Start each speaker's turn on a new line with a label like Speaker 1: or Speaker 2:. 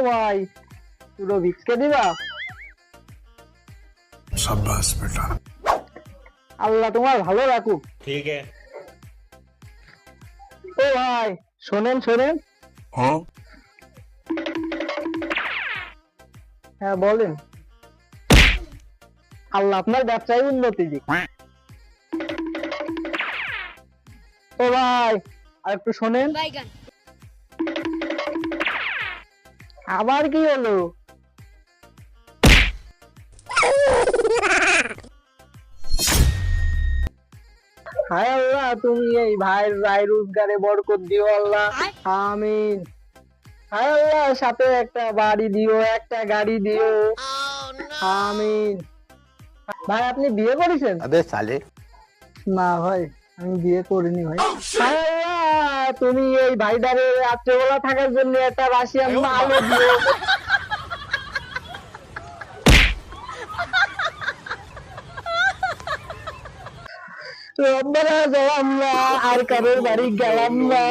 Speaker 1: ভাই দুটো ভিক্ষে দিবা?
Speaker 2: शाबाश बेटा।
Speaker 1: আল্লাহ তোমার ভালো রাখুক।
Speaker 3: ठीक है।
Speaker 1: ও ভাই শোনেন শোনেন।
Speaker 2: हाँ
Speaker 1: হ্যাঁ বলেন। আল্লাহ আপনার ব্যবসায় উন্নতি দিক। ও ভাই আর একটু শোনেন। আবার কি হলো? হায় আল্লাহ তুমি এই ভাইয়ের রায় রোজগারে বরকত দিও আল্লাহ, আমিন। হায় আল্লাহ সাথে একটা বাড়ি দিও, একটা গাড়ি দিও, আমিন। ভাই আপনি বিয়ে করেছেন?
Speaker 4: अबे साले
Speaker 1: না ভাই আমি বিয়ে করিনি ভাই। হায় আল্লাহ তুমি এই ভাইটারে রাত্রেবেলা থাকার জন্য একটা রাশিয়ান আলো দিও। রব্বানা গেলাম না, আর কারোর বাড়ি গেলাম না।